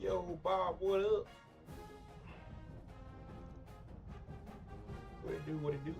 Yo, Bob, what up? What it do? What it do?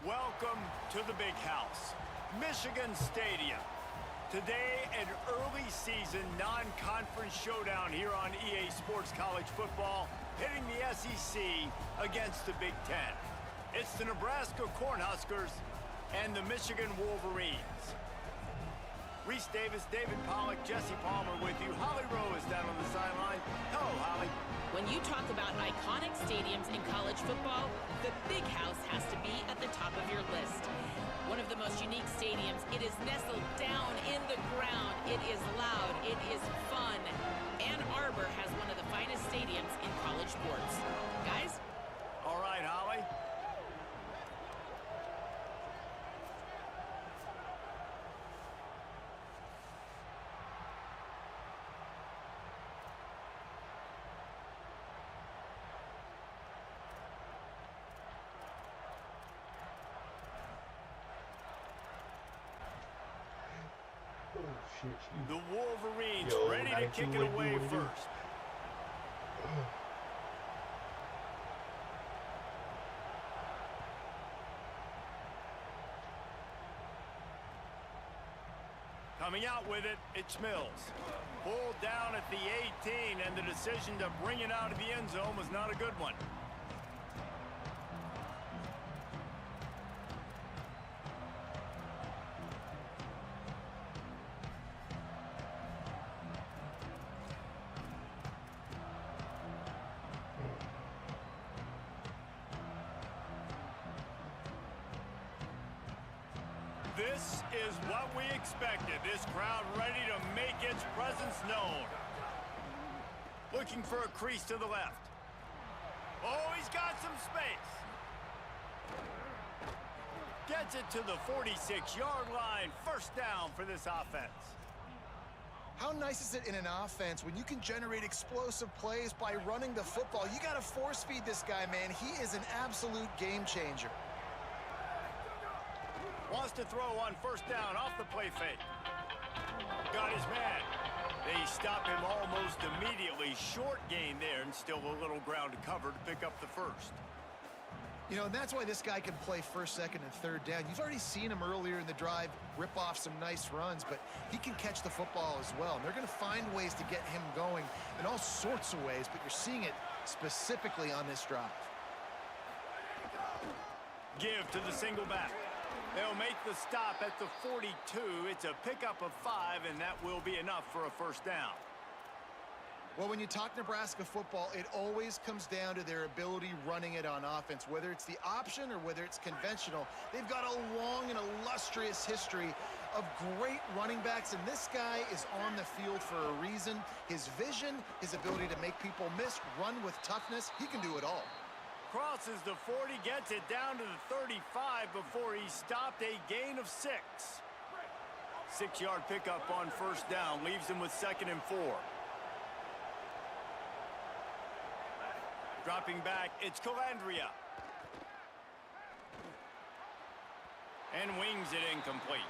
Welcome to the Big House, Michigan Stadium. Today, an early season non-conference showdown here on EA Sports College Football, hitting the SEC against the Big Ten. It's the Nebraska Cornhuskers and the Michigan Wolverines. Reese Davis, David Pollack, Jesse Palmer with you. Holly Rowe is down on the sideline. Hello, Holly. When you talk about iconic stadiums in college football, the Big House has to be at the top of your list. One of the most unique stadiums. It is nestled down in the ground. It is loud. It is fun. Ann Arbor has one of the finest stadiums in college sports. Guys? All right, Holly. Oh shit! The Wolverines Yo, ready to kick it away first. Coming out with it, it's Mills. Pulled down at the 18, and the decision to bring it out of the end zone was not a good one. This is what we expected. This crowd ready to make its presence known. Looking for a crease to the left. Oh, he's got some space. Gets it to the 46-yard line. First down for this offense. How nice is it in an offense when you can generate explosive plays by running the football? You got to force feed this guy, man. He is an absolute game changer. Wants to throw on first down off the play fake. Got his man. They stop him almost immediately. Short gain there and still a little ground to cover to pick up the first. You know, and that's why this guy can play first, second, and third down. You've already seen him earlier in the drive rip off some nice runs, but he can catch the football as well. And they're going to find ways to get him going in all sorts of ways, but you're seeing it specifically on this drive. Give to the single back. They'll make the stop at the 42. It's a pickup of 5, and that will be enough for a first down. Well, when you talk Nebraska football, it always comes down to their ability running it on offense. Whether it's the option or whether it's conventional, they've got a long and illustrious history of great running backs, and this guy is on the field for a reason. His vision, his ability to make people miss, run with toughness, he can do it all. crosses the 40, gets it down to the 35 before he stopped, a gain of 6. 6-yard pickup on first down, leaves him with 2nd and 4. Dropping back, it's Calandria. And wings it incomplete.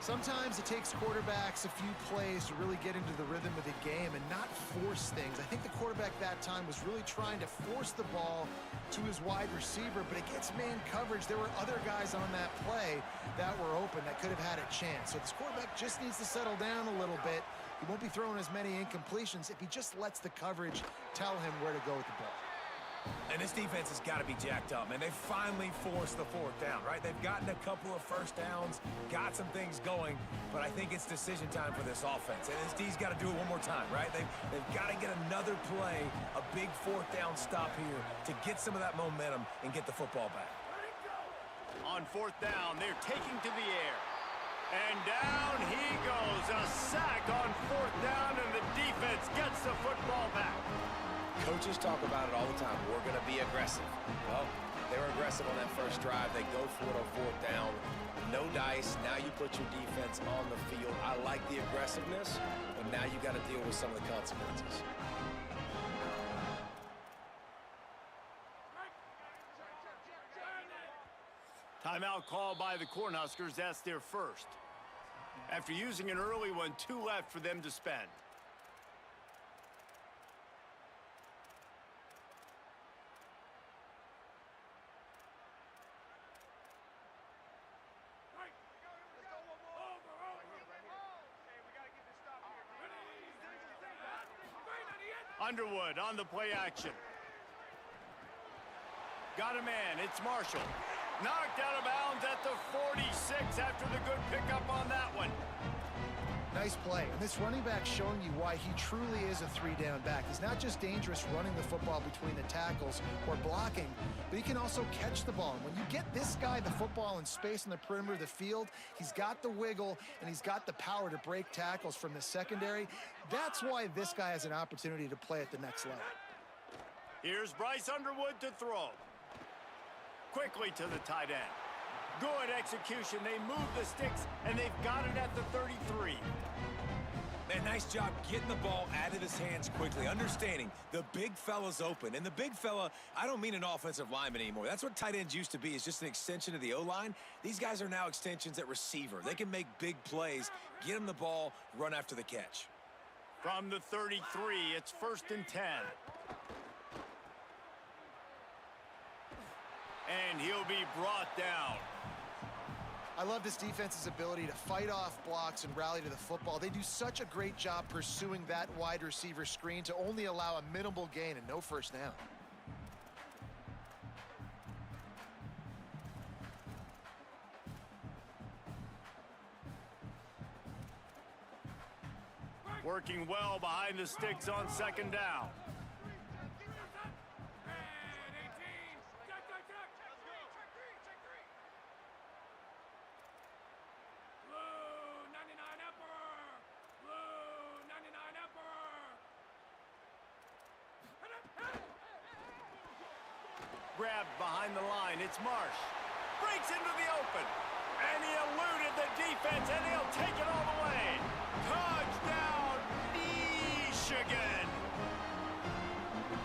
Sometimes it takes quarterbacks a few plays to really get into the rhythm of the game and not force things. I think the quarterback that time was really trying to force the ball to his wide receiver, but against man coverage, there were other guys on that play that were open that could have had a chance. So this quarterback just needs to settle down a little bit. He won't be throwing as many incompletions if he just lets the coverage tell him where to go with the ball. And this defense has got to be jacked up, man. They finally forced the 4th down, right? They've gotten a couple of first downs, got some things going, but I think it's decision time for this offense. And this D's got to do it one more time, right? They've got to get another play, a big 4th down stop here to get some of that momentum and get the football back. On 4th down, they're taking to the air. And down he goes. A sack on 4th down, and the defense gets the football back. Coaches talk about it all the time. We're going to be aggressive. Well, they were aggressive on that first drive. They go for it on 4th down. No dice. Now you put your defense on the field. I like the aggressiveness, but now you got to deal with some of the consequences. Timeout called by the Cornhuskers. That's their first. After using an early one, 2 left for them to spend. Underwood on the play action. Got a man, it's Marshall. Knocked out of bounds at the 46 after the good pickup on that one. Nice play. And this running back showing you why he truly is a 3-down back. He's not just dangerous running the football between the tackles or blocking, but he can also catch the ball. And when you get this guy the football in space in the perimeter of the field, he's got the wiggle and he's got the power to break tackles from the secondary. That's why this guy has an opportunity to play at the next level. Here's Bryce Underwood to throw. Quickly to the tight end. Good execution. They move the sticks, and they've got it at the 33. Man, nice job getting the ball out of his hands quickly, understanding the big fella's open. And the big fella, I don't mean an offensive lineman anymore. That's what tight ends used to be, is just an extension of the O-line. These guys are now extensions at receiver. They can make big plays, get him the ball, run after the catch. From the 33, it's 1st and 10. And he'll be brought down. I love this defense's ability to fight off blocks and rally to the football. They do such a great job pursuing that wide receiver screen to only allow a minimal gain and no first down. Working well behind the sticks on 2nd down. Grabbed behind the line, it's Marsh. Breaks into the open. And he eluded the defense, and he'll take it all the way. Touchdown, Michigan!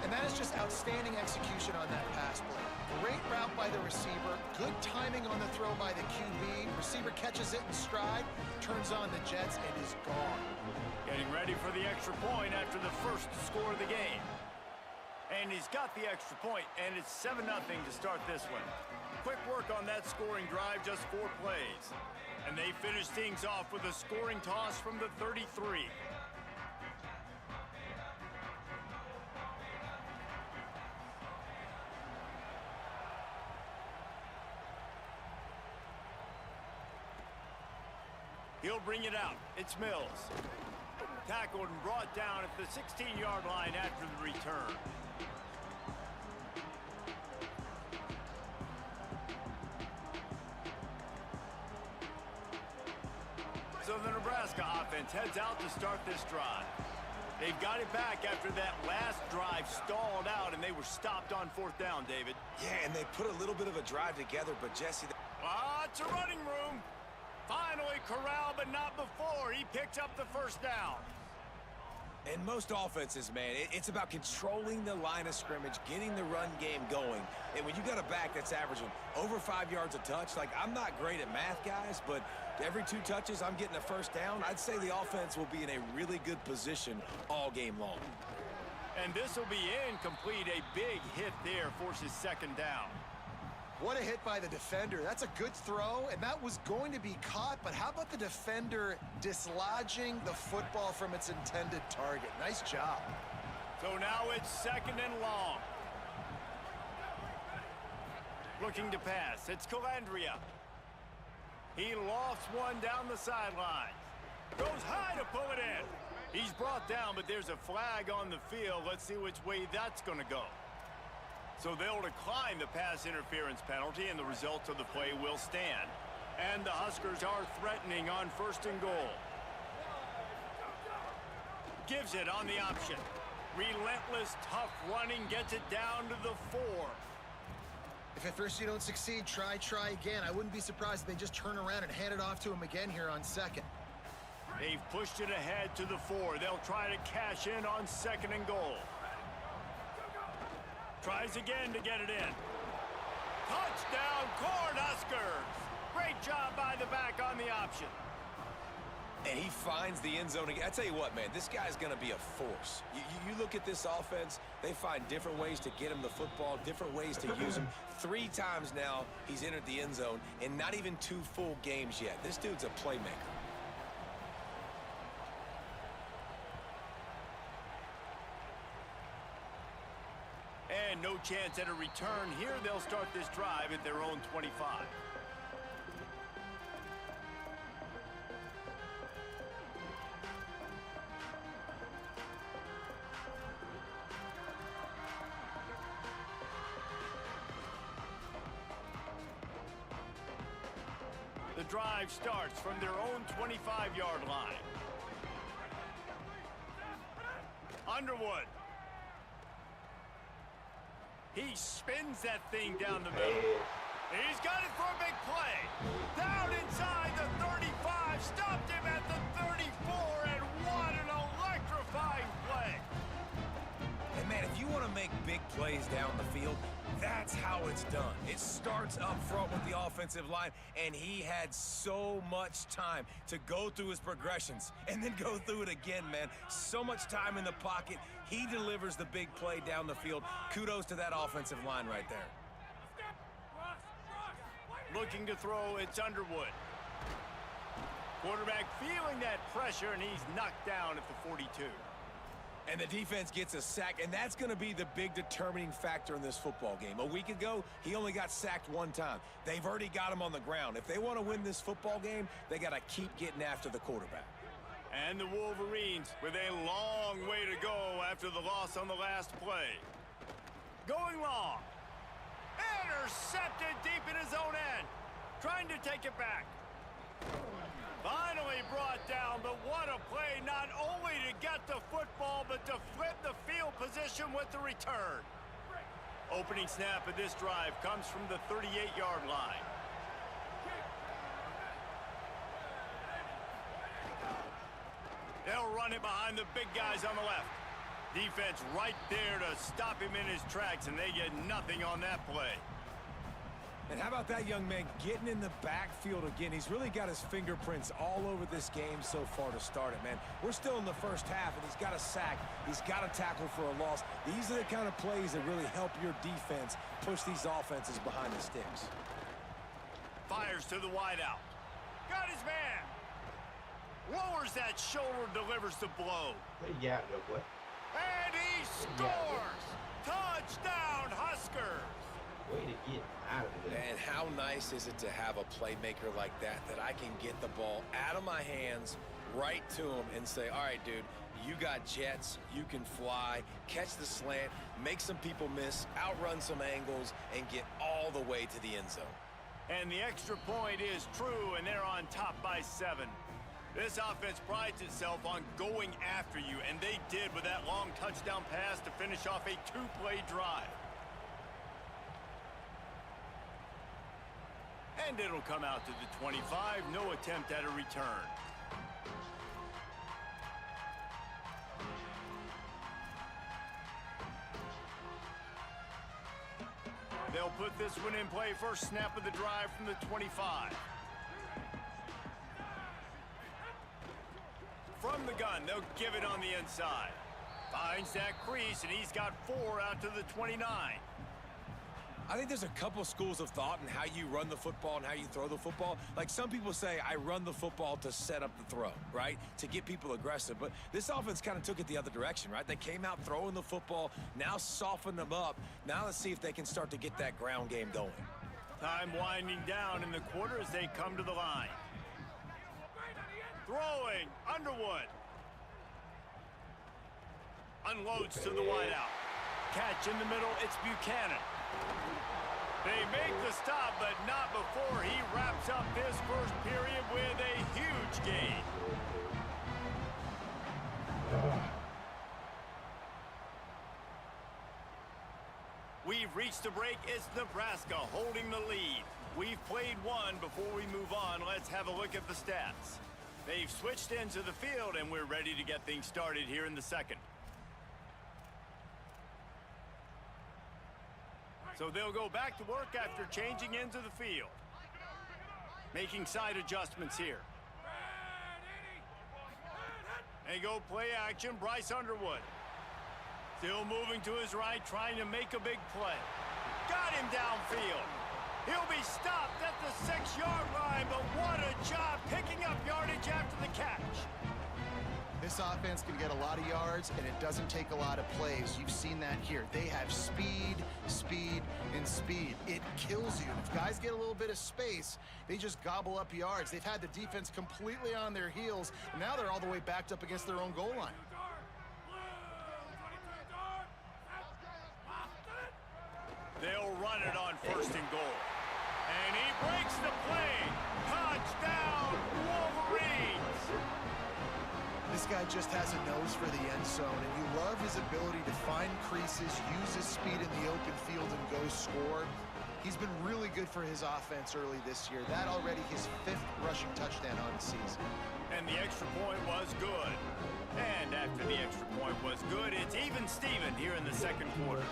And that is just outstanding execution on that pass play. Great route by the receiver, good timing on the throw by the QB. Receiver catches it in stride, turns on the Jets, and is gone. Getting ready for the extra point after the first score of the game. And he's got the extra point, and it's 7-0 to start this one. Quick work on that scoring drive, just 4 plays. And they finish things off with a scoring toss from the 33. He'll bring it out. It's Mills. Tackled and brought down at the 16-yard line after the return. So the Nebraska offense heads out to start this drive. They've got it back after that last drive stalled out, and they were stopped on 4th down, David. Yeah, and they put a little bit of a drive together, but Jesse... Lots of running room. Finally corralled, but not before. He picked up the 1st down. In most offenses, man, it's about controlling the line of scrimmage, getting the run game going. And when you got a back that's averaging over 5 yards a touch, like, I'm not great at math, guys, but every 2 touches, I'm getting a 1st down. I'd say the offense will be in a really good position all game long. And this will be incomplete. A big hit there forces 2nd down. What a hit by the defender. That's a good throw, and that was going to be caught, but how about the defender dislodging the football from its intended target? Nice job. So now it's 2nd and long. Looking to pass. It's Calandria. He lofts one down the sideline. Goes high to pull it in. He's brought down, but there's a flag on the field. Let's see which way that's going to go. So they'll decline the pass interference penalty, and the results of the play will stand. And the Huskers are threatening on 1st and goal. Gives it on the option. Relentless, tough running, gets it down to the 4. If at first you don't succeed, try again. I wouldn't be surprised if they just turn around and hand it off to him again here on 2nd. They've pushed it ahead to the 4. They'll try to cash in on 2nd and goal. Tries again to get it in. Touchdown, Cornhuskers! Great job by the back on the option. And he finds the end zone again. I tell you what, man, this guy's going to be a force. You look at this offense, they find different ways to get him the football, different ways to use him. 3 times now he's entered the end zone, and not even 2 full games yet. This dude's a playmaker. And no chance at a return here. They'll start this drive at their own 25. The drive starts from their own 25-yard line. Underwood. He spins that thing down the middle. He's got it for a big play. Down inside the 35. Stopped him at the 34. And what an electrifying play. And, man, if you want to make big plays down the field, that's how it's done. It starts up front with the offensive line, and he had so much time to go through his progressions and then go through it again, man. So much time in the pocket. He delivers the big play down the field. Kudos to that offensive line right there. Looking to throw, it's Underwood. Quarterback feeling that pressure, and he's knocked down at the 42. And the defense gets a sack, and that's going to be the big determining factor in this football game. A week ago, he only got sacked 1 time. They've already got him on the ground. If they want to win this football game, they got to keep getting after the quarterback. And the Wolverines with a long way to go after the loss on the last play. Going long. Intercepted deep in his own end. Trying to take it back. Finally brought down, but what a play, not only to get the football, but to flip the field position with the return. Opening snap of this drive comes from the 38-yard line. They'll run it behind the big guys on the left. Defense right there to stop him in his tracks, and they get nothing on that play. And how about that young man getting in the backfield again? He's really got his fingerprints all over this game so far to start it, man. We're still in the first half, and he's got a sack. He's got a tackle for a loss. These are the kind of plays that really help your defense push these offenses behind the sticks. Fires to the wideout. Got his man. Lowers that shoulder, delivers the blow. Yeah, no boy. And he scores! Touchdown, Huskers! Way to get out of there. And how nice is it to have a playmaker like that I can get the ball out of my hands right to him and say, all right, dude, you got jets, you can fly, catch the slant, make some people miss, outrun some angles, and get all the way to the end zone. And the extra point is true, and they're on top by 7. This offense prides itself on going after you, and they did with that long touchdown pass to finish off a two-play drive. And it'll come out to the 25. No attempt at a return. They'll put this one in play. First snap of the drive from the 25. From the gun, they'll give it on the inside. Finds that crease, and he's got 4 out to the 29. I think there's a couple schools of thought in how you run the football and how you throw the football. Like some people say, I run the football to set up the throw, right? To get people aggressive. But this offense kind of took it the other direction, right? They came out throwing the football, now softened them up. Now let's see if they can start to get that ground game going. Time winding down in the quarter as they come to the line. Throwing, Underwood. Unloads to the wideout. Catch in the middle, it's Buchanan. They make the stop, but not before he wraps up his first period with a huge gain. We've reached the break. It's Nebraska holding the lead. We've played one. Before we move on, let's have a look at the stats. They've switched into the field, and we're ready to get things started here in the second. So they'll go back to work after changing into the field. Making side adjustments here. They go play action, Bryce Underwood. Still moving to his right, trying to make a big play. Got him downfield. He'll be stopped at the 6-yard line, but what a job picking up yardage after the catch. This offense can get a lot of yards, and it doesn't take a lot of plays. You've seen that here. They have speed, speed, and speed. It kills you. If guys get a little bit of space, they just gobble up yards. They've had the defense completely on their heels, and now they're all the way backed up against their own goal line. They'll run it on 1st and goal. And he breaks the play. Touchdown, Wolverines! This guy just has a nose for the end zone, and you love his ability to find creases, use his speed in the open field, and go score. He's been really good for his offense early this year. That already his 5th rushing touchdown on the season. And the extra point was good. And after the extra point was good, it's even Steven here in the second quarter.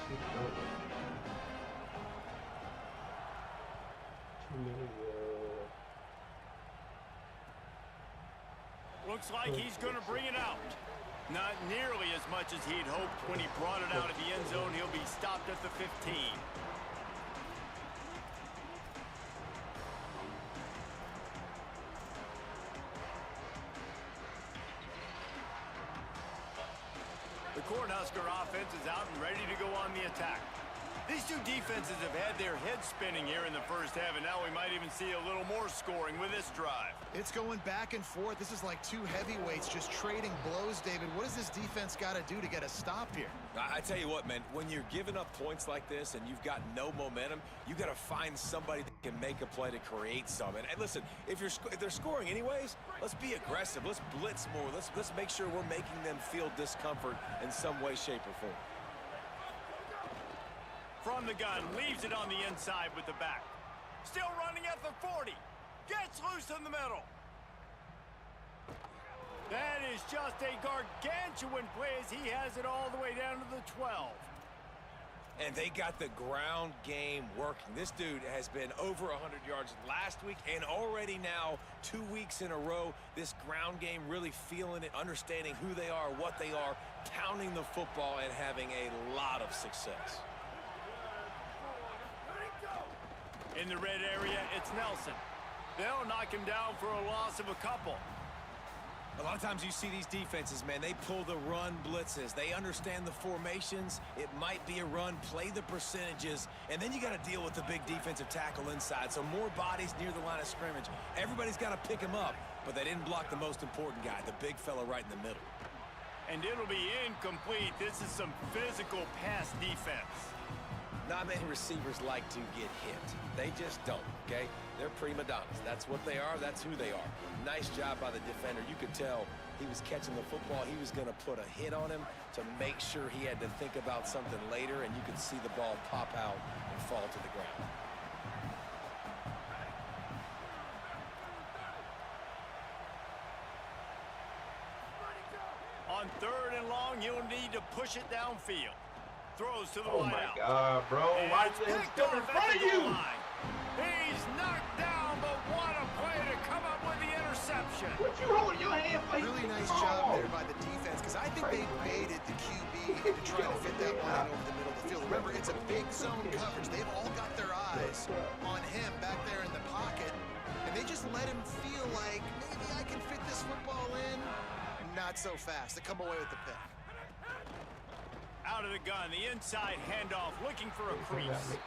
Looks like he's going to bring it out. Not nearly as much as he'd hoped when he brought it out of the end zone. He'll be stopped at the 15. The Cornhusker offense is out and ready to go on the attack. These two defenses have had their heads spinning here in the first half, and now we might even see a little more scoring with this drive. It's going back and forth. This is like two heavyweights just trading blows, David. What does this defense got to do to get a stop here? I tell you what, man, when you're giving up points like this and you've got no momentum, you got to find somebody that can make a play to create some. And listen, if they're scoring anyways, let's be aggressive. Let's blitz more. Let's make sure we're making them feel discomfort in some way, shape, or form. From the gun, leaves it on the inside with the back. Still running at the 40. Gets loose in the middle. That is just a gargantuan play as he has it all the way down to the 12. And they got the ground game working. This dude has been over 100 yards last week and already now 2 weeks in a row. This ground game really feeling it, understanding who they are, what they are, pounding the football and having a lot of success. In the red area, it's Nelson. They'll knock him down for a loss of a couple. A lot of times you see these defenses, man, they pull the run blitzes. They understand the formations. It might be a run, play the percentages, and then you got to deal with the big defensive tackle inside. So more bodies near the line of scrimmage. Everybody's got to pick him up, but they didn't block the most important guy, the big fella right in the middle. And it'll be incomplete. This is some physical pass defense. Not many receivers like to get hit. They just don't, okay? They're prima donnas. That's what they are. That's who they are. Nice job by the defender. You could tell he was catching the football. He was going to put a hit on him to make sure he had to think about something later, and you could see the ball pop out and fall to the ground. On 3rd and long, you'll need to push it downfield. Throws to the Oh my wideout. God, bro! And Why it's is it picked still off in at front the of goal you? line. He's knocked down, but what a play to come up with the interception. What you holding your hand for? Really nice job there by the defense, because I think they baited the QB into trying to fit that one in over the middle of the field. Remember, it's a big zone coverage. They've all got their eyes on him back there in the pocket, and they just let him feel like, maybe I can fit this football in. Not so fast. They come away with the pick. Out of the gun, the inside handoff, looking for a crease.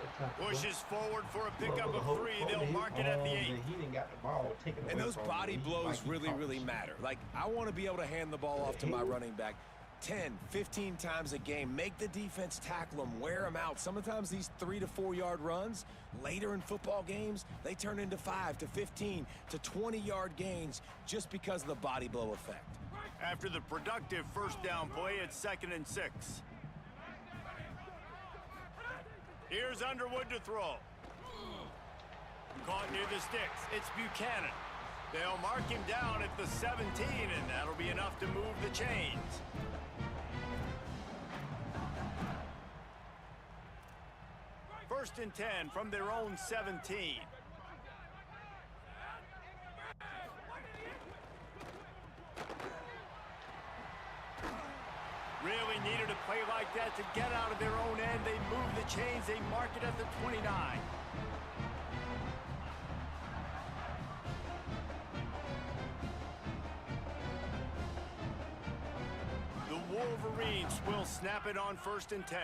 Pushes forward for a pickup of 3. They'll mark it at the 8. He didn't got the ball taken away And those from him. body He blows like he really, caught really the matter. Like, I want to be able to hand the ball off to my running back 10, 15 times a game. Make the defense tackle them, wear them out. Sometimes these 3 to 4 yard runs, later in football games, they turn into 5 to 15 to 20 yard gains just because of the body blow effect. After the productive first down play, it's 2nd and 6. Here's Underwood to throw. Caught near the sticks. It's Buchanan. They'll mark him down at the 17, and that'll be enough to move the chains. First and 10 from their own 17. Really needed a play like that to get out of their own end. They move the chains. They mark it at the 29. The Wolverines will snap it on 1st and 10.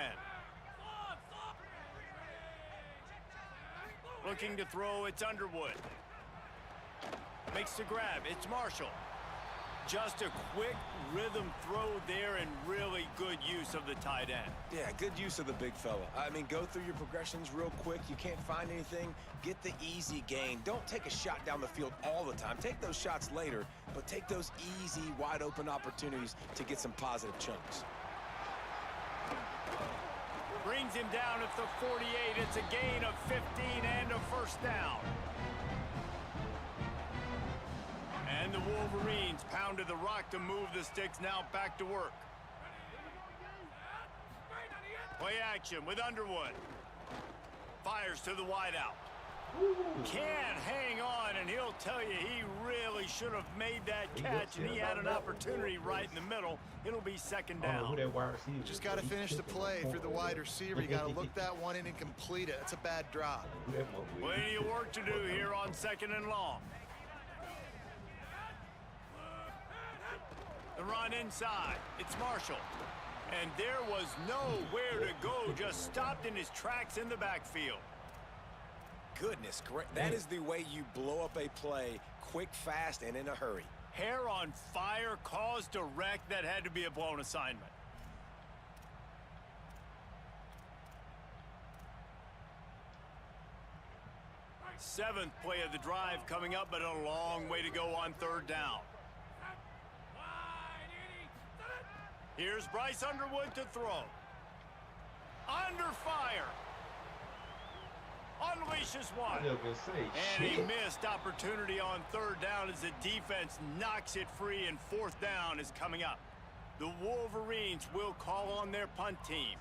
Looking to throw, it's Underwood. Makes the grab, it's Marshall. Just a quick rhythm throw there and really good use of the tight end. Yeah, good use of the big fella. I mean, go through your progressions real quick. You can't find anything, get the easy gain. Don't take a shot down the field all the time. Take those shots later, but take those easy, wide open opportunities to get some positive chunks. Brings him down at the 48. It's a gain of 15 and a first down. And the Wolverines pounded the rock to move the sticks, now back to work. Play action with Underwood. Fires to the wideout. Can't hang on, and he'll tell you he really should have made that catch, and he had an opportunity right in the middle. It'll be 2nd down. Just got to finish the play through the wide receiver. You got to look that one in and complete it. That's a bad drop. Plenty of work to do here on 2nd and long. The run inside. It's Marshall. And there was nowhere to go, just stopped in his tracks in the backfield. Goodness, correct. That is the way you blow up a play quick, fast, and in a hurry. Hair on fire, caused a wreck that had to be a blown assignment. Seventh play of the drive coming up, but a long way to go on 3rd down. Here's Bryce Underwood to throw. Under fire. Unleashes one. And a missed opportunity on 3rd down as the defense knocks it free, and 4th down is coming up. The Wolverines will call on their punt team.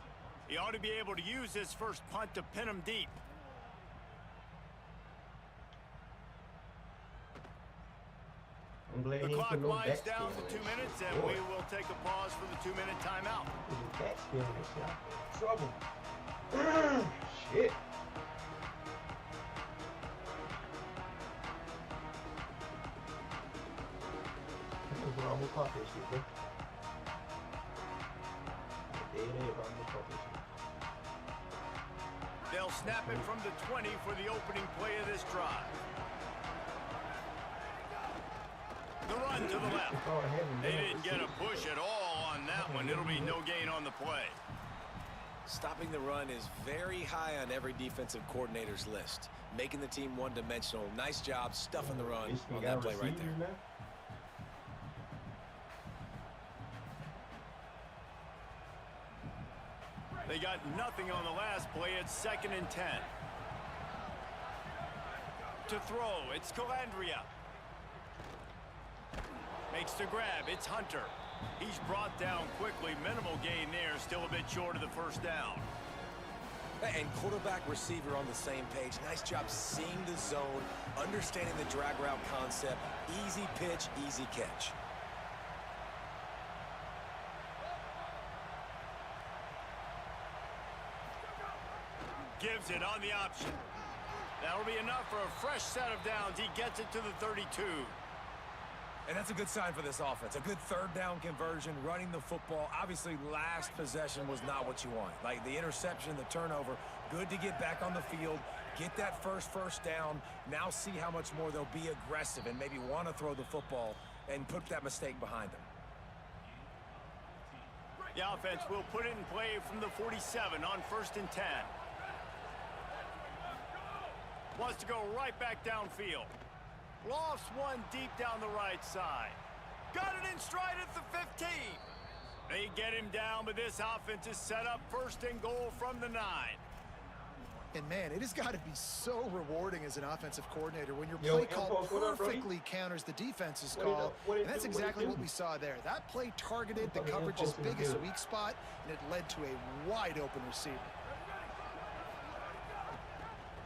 He ought to be able to use this first punt to pin them deep. The clock winds down to 2 minutes, and we will take a pause for the 2-minute timeout. Trouble. Shit. I'm gonna caught this shit, bro. They'll snap it from the 20 for the opening play of this drive. The run to the left. They didn't get a push at all on that one. It'll be no gain on the play. Stopping the run is very high on every defensive coordinator's list. Making the team one-dimensional. Nice job stuffing the run on that play right there. Now? They got nothing on the last play. It's 2nd and 10. To throw, it's Calandria. Makes the grab, it's Hunter. He's brought down quickly. Minimal gain there, still a bit short of the first down. And quarterback receiver on the same page. Nice job seeing the zone, understanding the drag route concept. Easy pitch, easy catch. Gives it on the option. That'll be enough for a fresh set of downs. He gets it to the 32. And that's a good sign for this offense. A good 3rd down conversion, running the football. Obviously, last possession was not what you want. Like the interception, the turnover. Good to get back on the field, get that first down. Now see how much more they'll be aggressive and maybe want to throw the football and put that mistake behind them. The offense will put it in play from the 47 on 1st and 10. Wants to go right back downfield. Lofts one deep down the right side. Got it in stride at the 15. They get him down, but this offense is set up 1st and goal from the 9. And man, it has got to be so rewarding as an offensive coordinator when your play call perfectly counters the defense's call. And that's exactly what we saw there. That play targeted the coverage as big as a weak spot, and it led to a wide open receiver.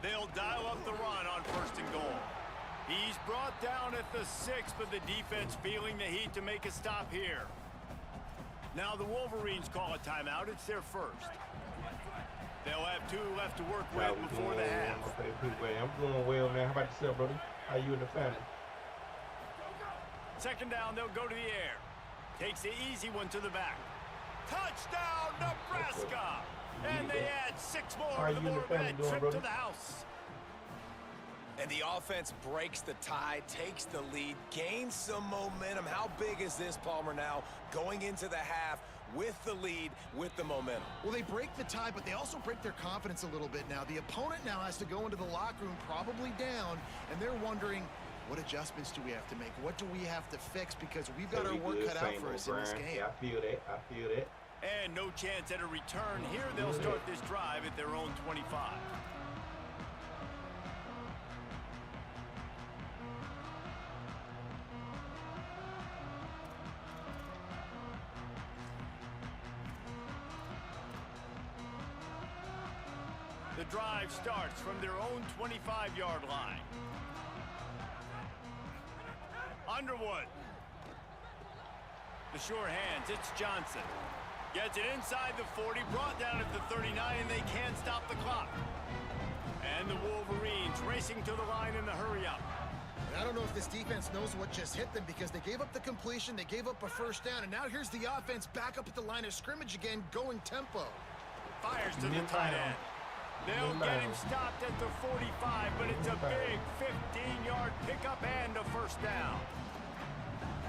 They'll dial up the run on 1st and goal. He's brought down at the 6, but the defense feeling the heat to make a stop here. Now the Wolverines call a timeout. It's their first. They'll have 2 left to work with before the half. Okay, I'm doing well, man. How about yourself, brother? How you and the family? 2nd down, they'll go to the air. Takes the easy one to the back. Touchdown, Nebraska! And they add 6 more to the board with that trip to the house. And the offense breaks the tie, takes the lead, gains some momentum. How big is this, Palmer, now going into the half with the lead, with the momentum? Well, they break the tie, but they also break their confidence a little bit now. The opponent now has to go into the locker room probably down, and they're wondering, what adjustments do we have to make? What do we have to fix? Because we've got our work cut out for us in this game. Yeah, I feel that. And no chance at a return. Here they'll start this drive at their own 25. The drive starts from their own 25-yard line. Underwood. The sure hands, it's Johnson. Gets it inside the 40, brought down at the 39, and they can't stop the clock. And the Wolverines racing to the line in the hurry-up. And I don't know if this defense knows what just hit them because they gave up the completion, they gave up a 1st down, and now here's the offense back up at the line of scrimmage again, going tempo. Fires to the tight end. They'll get him stopped at the 45, but it's a big 15-yard pickup and a 1st down.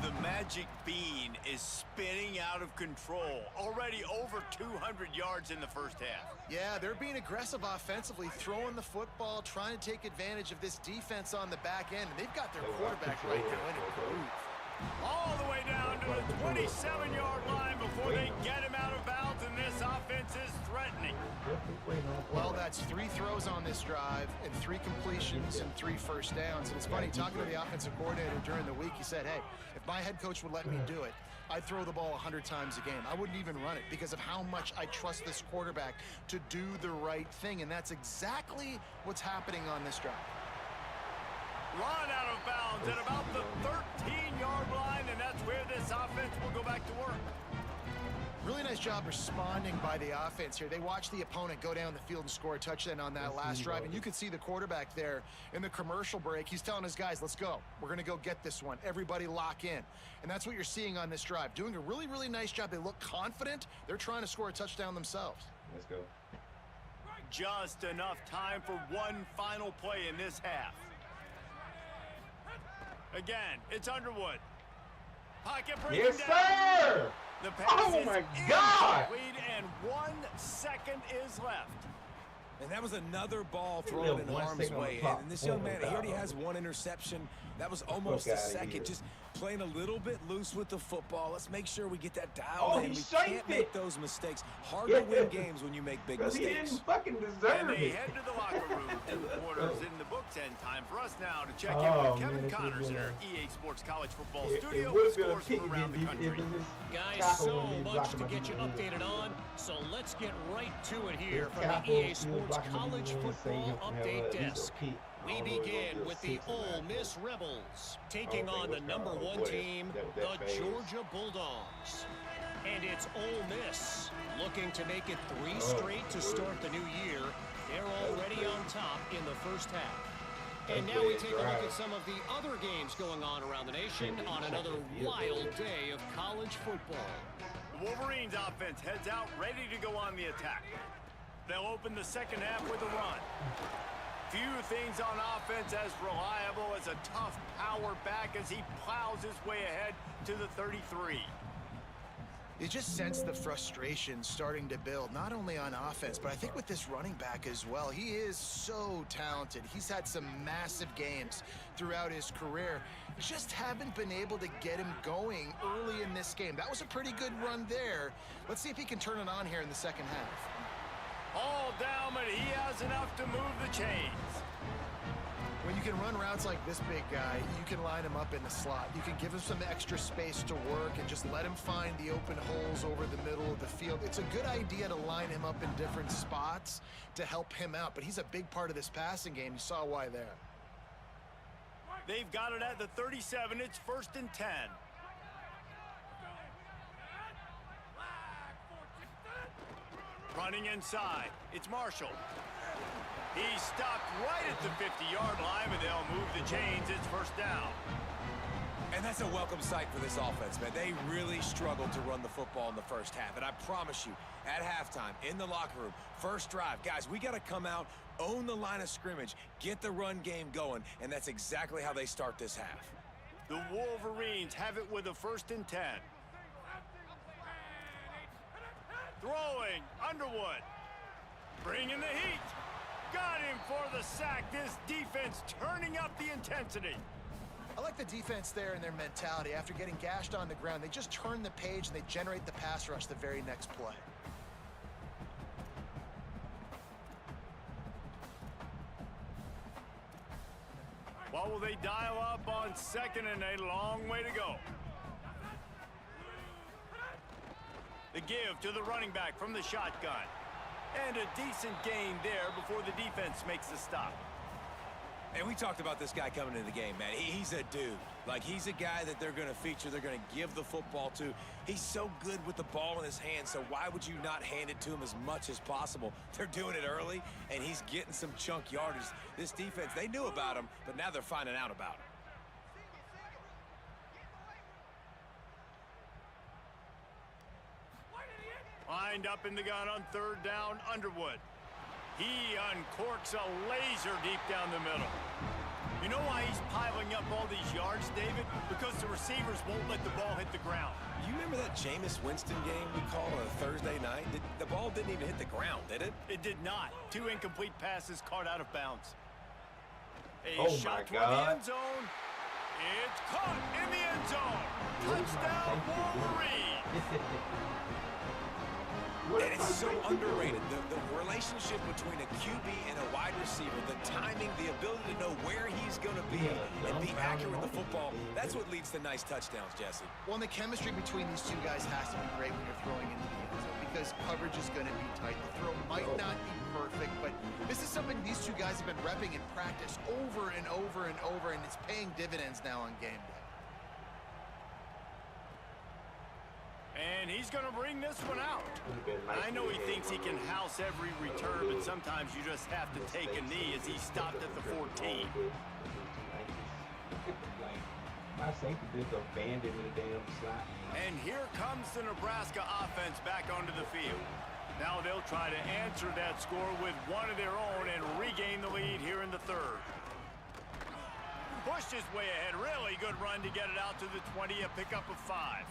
The magic bean is spinning out of control. Already over 200 yards in the first half. Yeah, they're being aggressive offensively, throwing the football, trying to take advantage of this defense on the back end. And they've got their quarterback right now in a groove. All the way down to the 27-yard line before they get him out of bounds, and this offense is threatening. Well, that's 3 throws on this drive and 3 completions and 3 1st downs. And it's funny, talking to the offensive coordinator during the week, he said, hey, if my head coach would let me do it, I'd throw the ball 100 times a game. I wouldn't even run it because of how much I trust this quarterback to do the right thing. And that's exactly what's happening on this drive. Run out of bounds at about the 13-yard line, and that's where this offense will go back to work. Really nice job responding by the offense here. They watched the opponent go down the field and score a touchdown on that last drive, and you could see the quarterback there in the commercial break. He's telling his guys, let's go. We're going to go get this one. Everybody lock in. And that's what you're seeing on this drive. Doing a really, really nice job. They look confident. They're trying to score a touchdown themselves. Let's go. Just enough time for one final play in this half. Again, it's Underwood. Pocket breaking down. Yes, sir! The pass Oh is my God! incomplete, and 1 second is left. And that was another ball Hey, thrown little in 1 harm's second on the way. clock. And this young man, he already Foul. has 1 interception. That was almost Fuck a outta second. here. Just playing a little bit loose with the football. Let's make sure we get that dialed Oh, in. he We shaped can't make it. those mistakes. Hard Yeah. to win games when you make big Because he mistakes. didn't fucking And deserve they it. head to the locker room. 2 quarters in the books, and time for us now to check in Oh, with Kevin man, Connors in it our EA Sports College Football It Studio would with have been a scores pick from around the if country. this Guys, tackle so would be much blocking to my get you DB. updated on, so let's get right to it here This from the tackle, EA he was Sports blocking my College DB and saying Football he can have Update at least a Desk. kick. I We don't know if begin it'll with be the a 6 or Ole 9. Miss Rebels, I taking don't on think the it's number gonna 1 avoid team, that the phase. Georgia Bulldogs. And it's Ole Miss looking to make it 3 Oh, straight to start the new year. They're already on top in the first half. And now we take a look at some of the other games going on around the nation on another wild day of college football. The Wolverines offense heads out ready to go on the attack. They'll open the second half with a run. Few things on offense as reliable as a tough power back as he plows his way ahead to the 33. You just sense the frustration starting to build, not only on offense, but I think with this running back as well. He is so talented. He's had some massive games throughout his career. Just haven't been able to get him going early in this game. That was a pretty good run there. Let's see if he can turn it on here in the second half. All down, but he has enough to move the chains. When you can run routes like this big guy, you can line him up in the slot. You can give him some extra space to work and just let him find the open holes over the middle of the field. It's a good idea to line him up in different spots to help him out, but he's a big part of this passing game. You saw why there. They've got it at the 37. It's 1st and 10. Running inside. It's Marshall. He's stopped right at the 50-yard line, but they'll move the chains. It's 1st down. And that's a welcome sight for this offense, man. They really struggled to run the football in the first half. And I promise you, at halftime, in the locker room, first drive, guys, we got to come out, own the line of scrimmage, get the run game going, and that's exactly how they start this half. The Wolverines have it with a 1st and 10. Throwing, Underwood. Bringing the heat. Got him for the sack. This defense turning up the intensity. I like the defense there and their mentality. After getting gashed on the ground, they just turn the page and they generate the pass rush the very next play. What will they dial up on 2nd and a long way to go? The give to the running back from the shotgun. And a decent gain there before the defense makes the stop. And we talked about this guy coming into the game, man. He's a dude. Like, he's a guy that they're going to feature, they're going to give the football to. He's so good with the ball in his hand, so why would you not hand it to him as much as possible? They're doing it early, and he's getting some chunk yardage. This defense, they knew about him, but now they're finding out about him. Lined up in the gun on 3rd down, Underwood. He uncorks a laser deep down the middle. You know why he's piling up all these yards, David? Because the receivers won't let the ball hit the ground. You remember that Jameis Winston game we called on a Thursday night? The ball didn't even hit the ground, did it? It did not. 2 incomplete passes caught out of bounds. A Oh, shot my toward the God. end zone. It's caught in the end zone. Touchdown, Wolverine. And it's so underrated. The relationship between a QB and a wide receiver, the timing, the ability to know where he's going to be and be accurate with the football, that's what leads to nice touchdowns, Jesse. Well, and the chemistry between these two guys has to be great when you're throwing into the end zone because coverage is going to be tight. The throw might not be perfect, but this is something these two guys have been repping in practice over and over and over, and it's paying dividends now on game day. And he's going to bring this one out. I know he thinks he can house every return, but sometimes you just have to take a knee as he stopped at the 14. My safety just abandoned the damn slot. And here comes the Nebraska offense back onto the field. Now they'll try to answer that score with one of their own and regain the lead here in the 3rd. Pushed his way ahead. Really good run to get it out to the 20, a pickup of 5.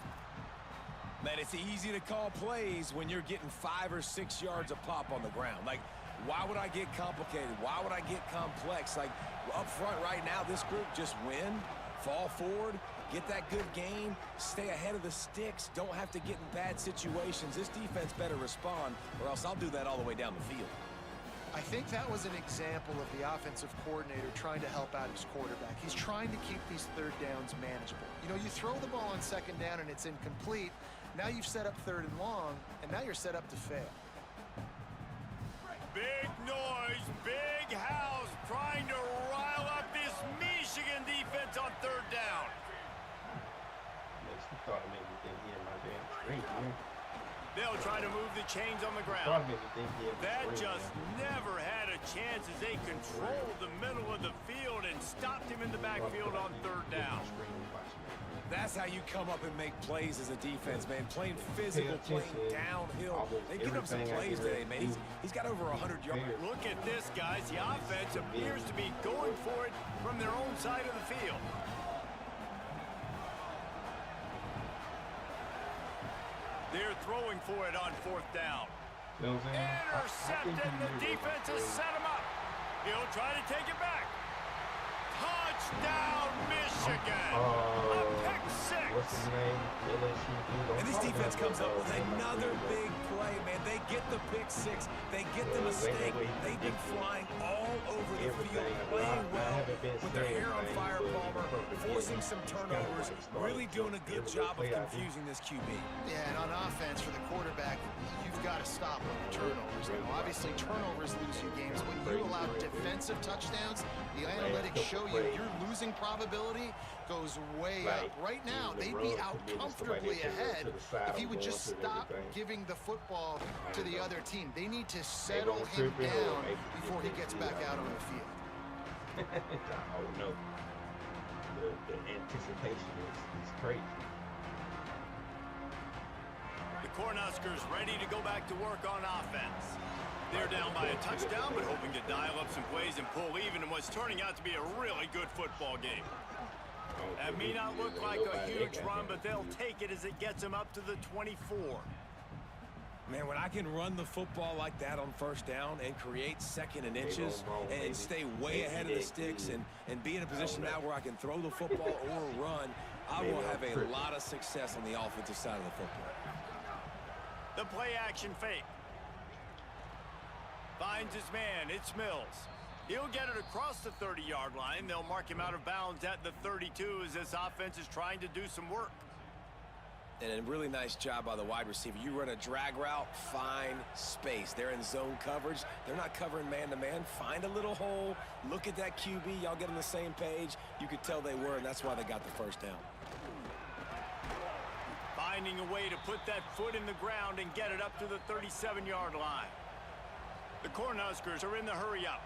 Man, it's easy to call plays when you're getting 5 or 6 yards a pop on the ground. Like, why would I get complicated? Why would I get complex? Like, up front right now, this group just win, fall forward, get that good gain, stay ahead of the sticks, don't have to get in bad situations. This defense better respond, or else I'll do that all the way down the field. I think that was an example of the offensive coordinator trying to help out his quarterback. He's trying to keep these third downs manageable. You know, you throw the ball on second down and it's incomplete. Now you've set up third and long, and now you're set up to fail. Big noise, big house, trying to rile up this Michigan defense on third down. Makes me thought it made me think he in my damn screen, man. They'll try to move the chains on the Thought ground. it made me think he in my That screen, just man. never had a chance as they controlled the middle of the field and stopped him in the backfield on third down. That's how you come up and make plays as a defense, man. Playing physical, playing downhill. They get him some plays today, man. He's got over 100 yards. Look at this, guys. The offense appears to be going for it from their own side of the field. They're throwing for it on fourth down. You know what I'm saying? Intercepted. The defense has set him up. He'll try to take it back. Touchdown, Michigan. A pick six. What's his name? LSU dude. And this defense comes up with another big play, man. They get the pick six. They get the mistake. They've been flying all over the field, playing well with their hair on fire, Palmer, forcing some turnovers, really doing a good job of confusing this QB. Yeah, and on offense for the quarterback, you've got to stop on the turnovers. Now, obviously, turnovers lose you games. When you allow defensive touchdowns, the analytics show you your losing probability goes way up. Right now, they'd be out comfortably ahead if he would just stop giving the football to the other team. They need to settle him down before he gets back out on the field. Oh, no. The anticipation is crazy. The Cornhuskers ready to go back to work on offense. They're down by a touchdown, but hoping to dial up some plays and pull even in what's turning out to be a really good football game. That may not look like a huge run, but they'll take it as it gets them up to the 24. Man, when I can run the football like that on first down and create second and inches and stay way ahead of the sticks and be in a position now where I can throw the football or run, I will have a lot of success on the offensive side of the football. The play action fake. Finds his man. It's Mills. He'll get it across the 30-yard line. They'll mark him out of bounds at the 32 as this offense is trying to do some work. And a really nice job by the wide receiver. You run a drag route, find space. They're in zone coverage. They're not covering man-to-man. Find a little hole. Look at that QB. Y'all get on the same page. You could tell they were, and that's why they got the first down. Finding a way to put that foot in the ground and get it up to the 37-yard line. The Cornhuskers are in the hurry-up.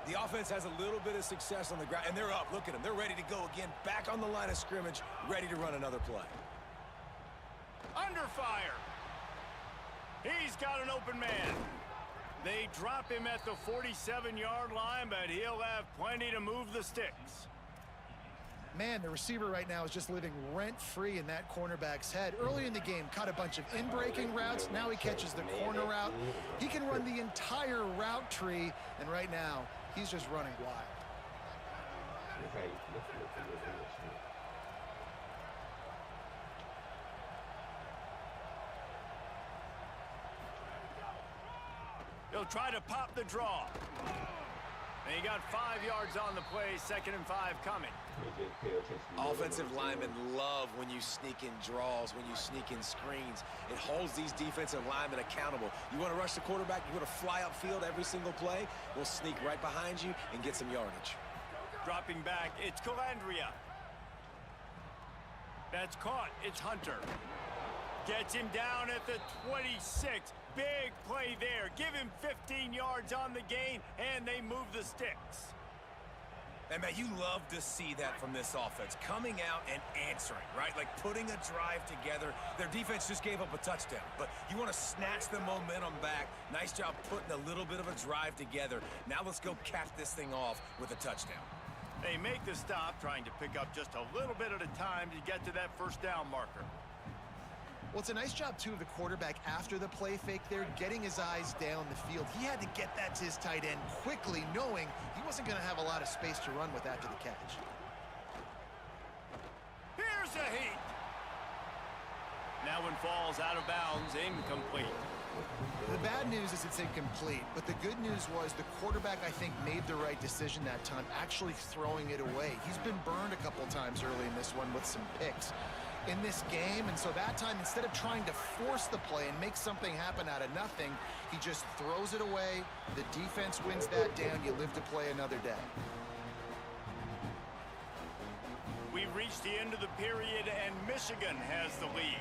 The offense has a little bit of success on the ground, and they're up. Look at them. They're ready to go again. Back on the line of scrimmage, ready to run another play. Under fire. He's got an open man. They drop him at the 47-yard line, but he'll have plenty to move the sticks. Man, the receiver right now is just living rent-free in that cornerback's head. Early in the game, caught a bunch of in-breaking routes. Now he catches the corner route. He can run the entire route tree, and right now, he's just running wild. He'll try to pop the draw. And he got 5 yards on the play, 2nd and 5 coming. Offensive linemen love when you sneak in draws, when you sneak in screens. It holds these defensive linemen accountable. You want to rush the quarterback, you want to fly upfield every single play, we'll sneak right behind you and get some yardage. Dropping back, it's Calandria. That's caught, it's Hunter. Gets him down at the 26. Big play there. Give him 15 yards on the gain, and they move the sticks. And, man, you love to see that from this offense. Coming out and answering, right? Like putting a drive together. Their defense just gave up a touchdown, but you want to snatch the momentum back. Nice job putting a little bit of a drive together. Now let's go cap this thing off with a touchdown. They make the stop, trying to pick up just a little bit at a time to get to that first down marker. Well, it's a nice job, too, of the quarterback after the play fake there, getting his eyes down the field. He had to get that to his tight end quickly, knowing he wasn't going to have a lot of space to run with after the catch. Here's a heat. That one falls out of bounds, incomplete. The bad news is it's incomplete, but the good news was the quarterback, I think, made the right decision that time, actually throwing it away. He's been burned a couple times early in this one with some picks in this game, and so that time, instead of trying to force the play and make something happen out of nothing, he just throws it away. The defense wins that down. You live to play another day. We've reached the end of the period, and Michigan has the lead.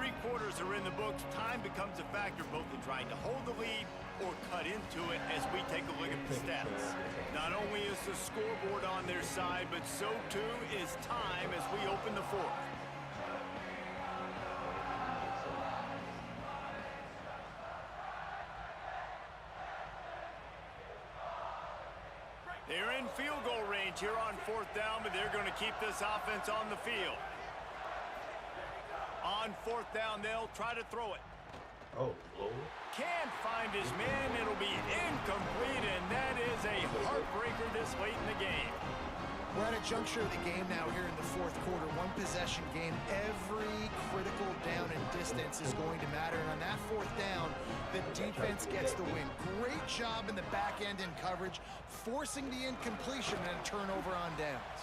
3 quarters are in the books. Time becomes a factor both in trying to hold the lead or cut into it as we take a look at the stats. Not only is the scoreboard on their side, but so too is time as we open the fourth. They're in field goal range here on 4th down, but they're going to keep this offense on the field. On 4th down, they'll try to throw it. Oh, Lord. Can't find his man. It'll be incomplete, and that is a heartbreaker this late in the game. We're at a juncture of the game now here in the 4th quarter. One possession game. Every critical down and distance is going to matter. And on that 4th down, the defense gets the win. Great job in the back end in coverage, forcing the incompletion and a turnover on downs.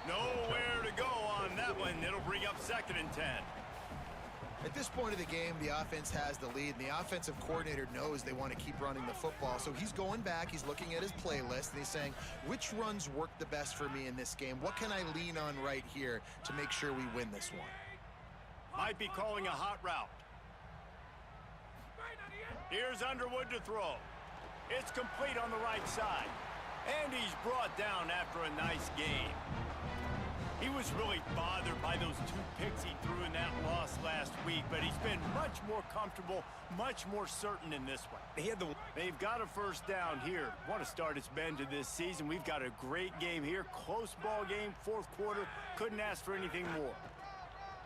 Nowhere to go on that one. It'll bring up 2nd and 10. At this point of the game, the offense has the lead, and the offensive coordinator knows they want to keep running the football. So he's going back, he's looking at his playlist, and he's saying, which runs work the best for me in this game? What can I lean on right here to make sure we win this one? Might be calling a hot route. Here's Underwood to throw. It's complete on the right side. And he's brought down after a nice game. He was really bothered by those 2 picks he threw in that loss last week, but he's been much more comfortable, much more certain in this one. They've got a 1st down here. What a start it's been to this season. We've got a great game here. Close ball game, 4th quarter. Couldn't ask for anything more.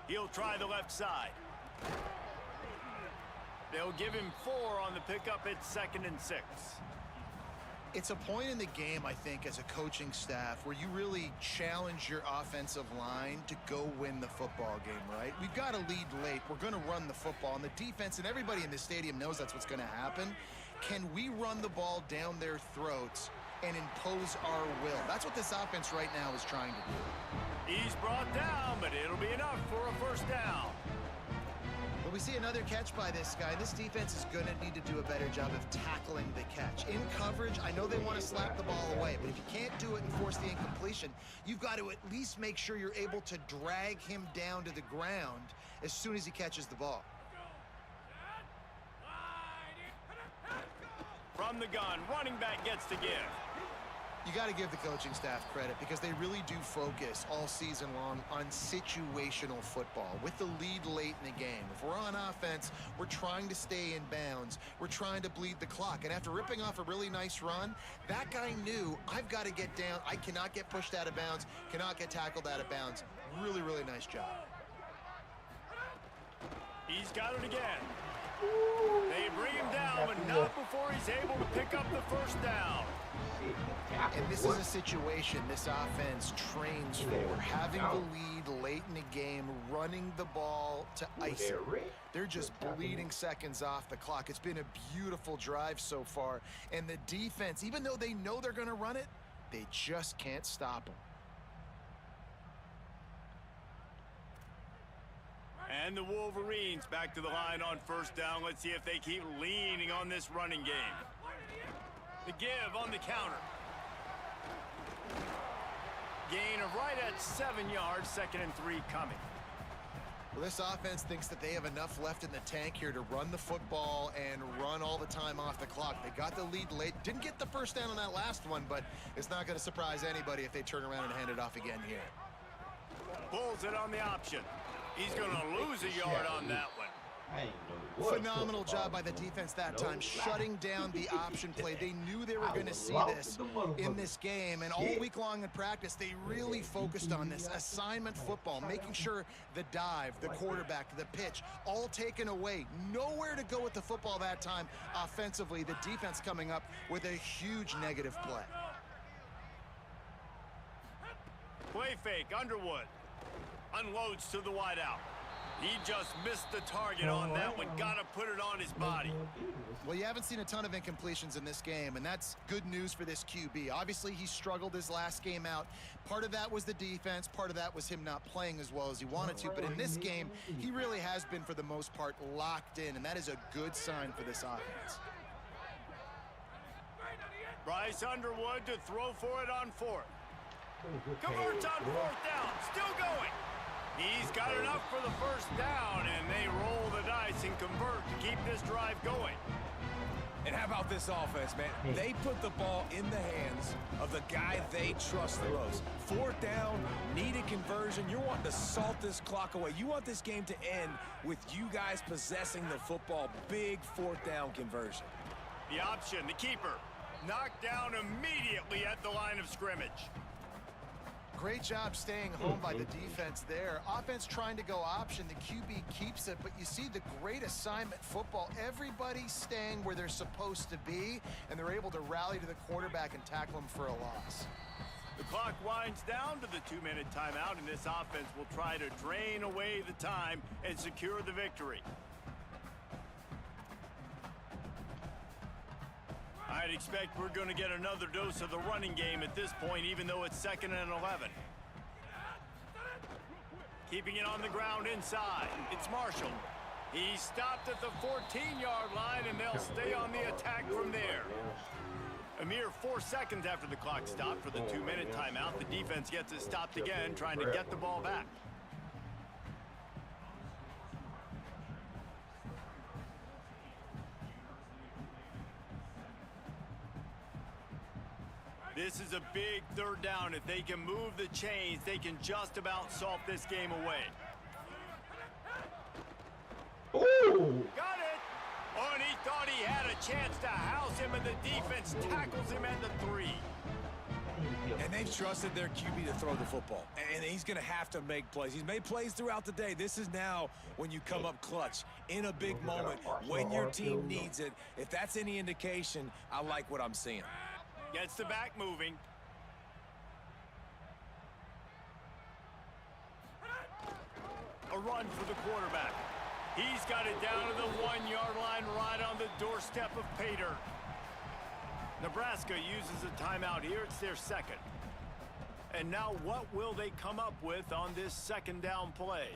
He'll try the left side. They'll give him 4 on the pickup. It's 2nd and 6. It's a point in the game, I think, as a coaching staff where you really challenge your offensive line to go win the football game, right? We've got to lead late. We're going to run the football, and the defense and everybody in the stadium knows that's what's going to happen. Can we run the ball down their throats and impose our will? That's what this offense right now is trying to do. He's brought down, but it'll be enough for a 1st down. But we see another catch by this guy. This defense is going to need to do a better job of tackling the catch. In coverage, I know they want to slap the ball away, but if you can't do it and force the incompletion, you've got to at least make sure you're able to drag him down to the ground as soon as he catches the ball. From the gun, running back gets to give. You got to give the coaching staff credit because they really do focus all season long on situational football with the lead late in the game. If we're on offense, we're trying to stay in bounds. We're trying to bleed the clock. And after ripping off a really nice run, that guy knew, I've got to get down. I cannot get pushed out of bounds, cannot get tackled out of bounds. Really, really nice job. He's got it again. They bring him down, but not before he's able to pick up the 1st down. And this is a situation this offense trains for, having the lead late in the game, running the ball to ice it. They're just bleeding seconds off the clock. It's been a beautiful drive so far, and the defense, even though they know they're going to run it, they just can't stop them. And the Wolverines back to the line on 1st down. Let's see if they keep leaning on this running game. The give on the counter. Gain of right at 7 yards, 2nd and 3 coming. Well, this offense thinks that they have enough left in the tank here to run the football and run all the time off the clock. They got the lead late. Didn't get the 1st down on that last one, but it's not going to surprise anybody if they turn around and hand it off again here. Pulls it on the option. He's going to lose a yard on that one. I ain't know what Phenomenal football job by the was. defense that No time, lie. shutting down the option play. They knew they were I going to was see lost this with the motherfucker. in this game, and all week long in practice, they really focused on this assignment football, making sure the dive, the quarterback, the pitch, all taken away. Nowhere to go with the football that time offensively. The defense coming up with a huge negative play. Play fake, Underwood. Unloads to the wideout. He just missed the target on that one. Got to put it on his body. Well, you haven't seen a ton of incompletions in this game, and that's good news for this QB. Obviously, he struggled his last game out. Part of that was the defense. Part of that was him not playing as well as he wanted to. But in this game, he really has been, for the most part, locked in, and that is a good sign for this offense. Bryce Underwood to throw for it on fourth. Converts on fourth down. Still going. He's got enough for the first down, and they roll the dice and convert to keep this drive going. And how about this offense, man? They put the ball in the hands of the guy they trust the most. Fourth down, needed conversion. You're wanting to salt this clock away. You want this game to end with you guys possessing the football. Big fourth down conversion. The option, the keeper, knocked down immediately at the line of scrimmage. Great job staying home by the defense there. Offense trying to go option. The QB keeps it, but you see the great assignment football. Everybody's staying where they're supposed to be, and they're able to rally to the quarterback and tackle him for a loss. The clock winds down to the 2-minute timeout, and this offense will try to drain away the time and secure the victory. I'd expect we're going to get another dose of the running game at this point, even though it's 2nd and 11. Keeping it on the ground inside. It's Marshall. He stopped at the 14-yard line, and they'll stay on the attack from there. A mere 4 seconds after the clock stopped for the 2-minute timeout, the defense gets it stopped again, trying to get the ball back. This is a big third down. If they can move the chains, they can just about salt this game away. Ooh! Got it! Oh, and he thought he had a chance to house him, and the defense tackles him at the 3. And they've trusted their QB to throw the football. And he's going to have to make plays. He's made plays throughout the day. This is now when you come up clutch in a big moment when your team needs it. If that's any indication, I like what I'm seeing. Gets the back moving. A run for the quarterback. He's got it down to the 1-yard line right on the doorstep of Pater. Nebraska uses a timeout here. It's their 2nd. And now what will they come up with on this 2nd down play?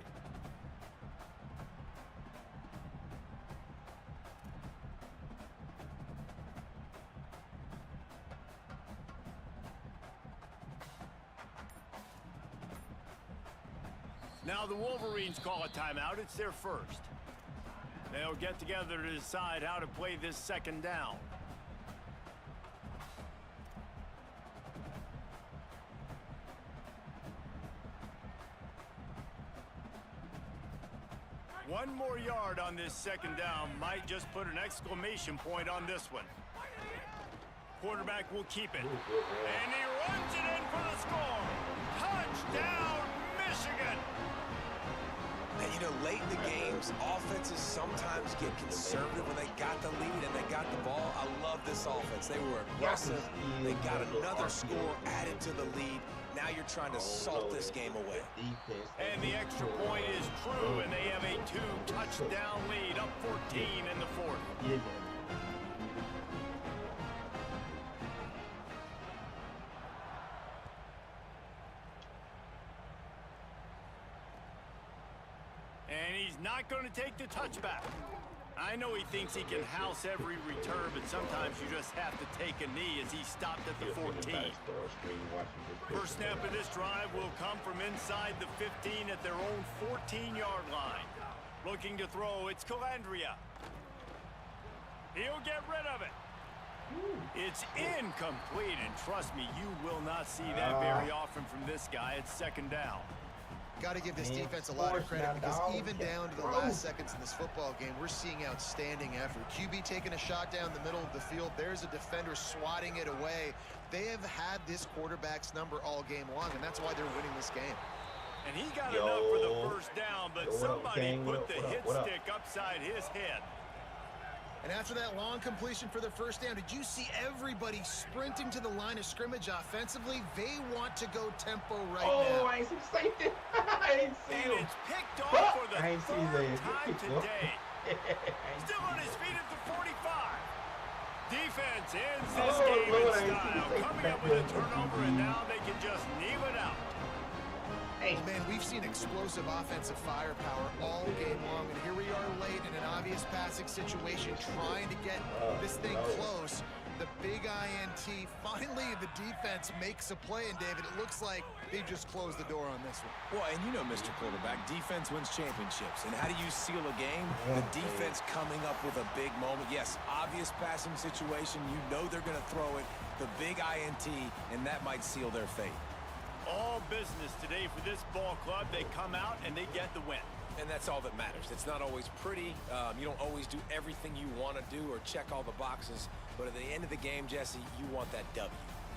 Now the Wolverines call a timeout. It's their 1st. They'll get together to decide how to play this 2nd down. One more yard on this 2nd down might just put an exclamation point on this one. Quarterback will keep it. And he runs it in for the score. Touchdown, Michigan! And, you know, late in the games, offenses sometimes get conservative when they got the lead and they got the ball. I love this offense. They were aggressive. They got another score added to the lead. Now you're trying to salt this game away. And the extra point is true, and they have a 2-touchdown lead, up 14 in the 4th. And he's not going to take the touchback. I know he thinks he can house every return, but sometimes you just have to take a knee as he stopped at the 14. First snap of this drive will come from inside the 15 at their own 14-yard line. Looking to throw, it's Calandria. He'll get rid of it. It's incomplete, and trust me, you will not see that very often from this guy. It's 2nd down. Got to give this Man, defense a lot of force credit now, because dog. even down to the last seconds in this football game, we're seeing outstanding effort. QB taking a shot down the middle of the field. There's a defender swatting it away. They have had this quarterback's number all game long, and that's why they're winning this game. And he got enough for the first down, but somebody put the hit stick upside his head. And after that long completion for the first down, did you see everybody sprinting to the line of scrimmage offensively? They want to go tempo right now. Oh, I ain't see the safety. I ain't see And him. it's picked off for the I ain't see third that. time today. Still on his feet at the 45. Defense ends this game Lord, in style, coming up with a turnover, and now they can just kneel it out. Well, man, we've seen explosive offensive firepower all game long, and here we are late in an obvious passing situation, trying to get this thing close. The big INT, finally the defense makes a play, and David, it looks like they just closed the door on this one. Well, and you know, Mr. Quarterback, defense wins championships. And how do you seal a game? The defense coming up with a big moment. Yes, obvious passing situation. You know they're going to throw it. The big INT, and that might seal their fate. All business today for this ball club. They come out and they get the win. And that's all that matters. It's not always pretty. You don't always do everything you want to do or check all the boxes. But at the end of the game, Jesse, you want that W.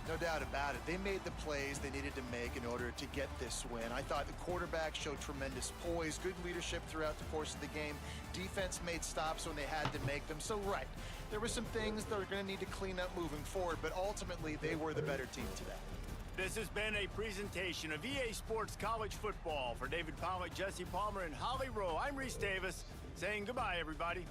No doubt about it. They made the plays they needed to make in order to get this win. I thought the quarterback showed tremendous poise, good leadership throughout the course of the game. Defense made stops when they had to make them. So, right, there were some things that are going to need to clean up moving forward, but ultimately they were the better team today. This has been a presentation of EA Sports College Football. For David Pollack, Jesse Palmer, and Holly Rowe, I'm Reese Davis, saying goodbye, everybody.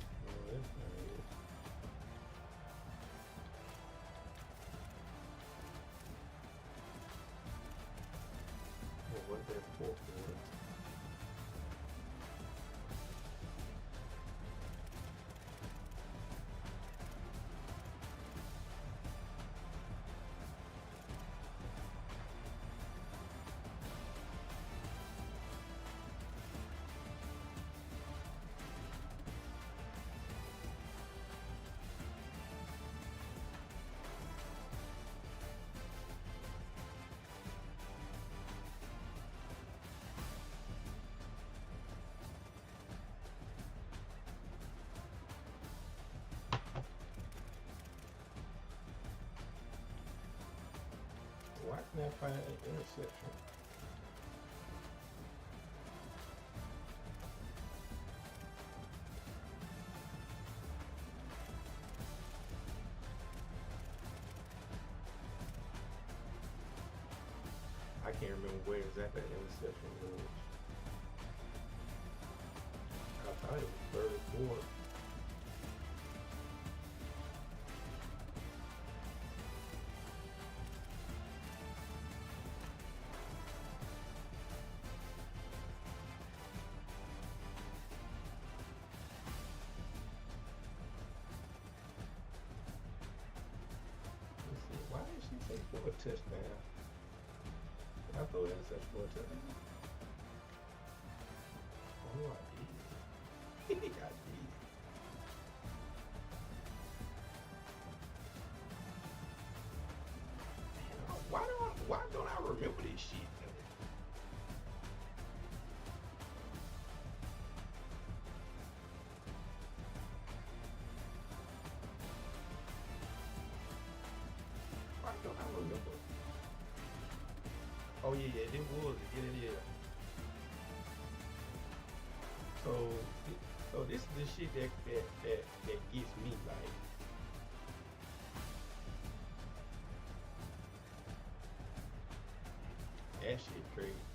What that fourth quarter? Why can't I find an interception? I can't remember where exactly that interception was. I thought it was third quarter. Let's see, why did she take for a touchdown? I thought it was such for a touchdown. Oh, I did. I did. Why don't I remember this shit? Why don't I remember? Oh yeah, it was. Yeah. So this is the shit that gets me, like. That shit crazy.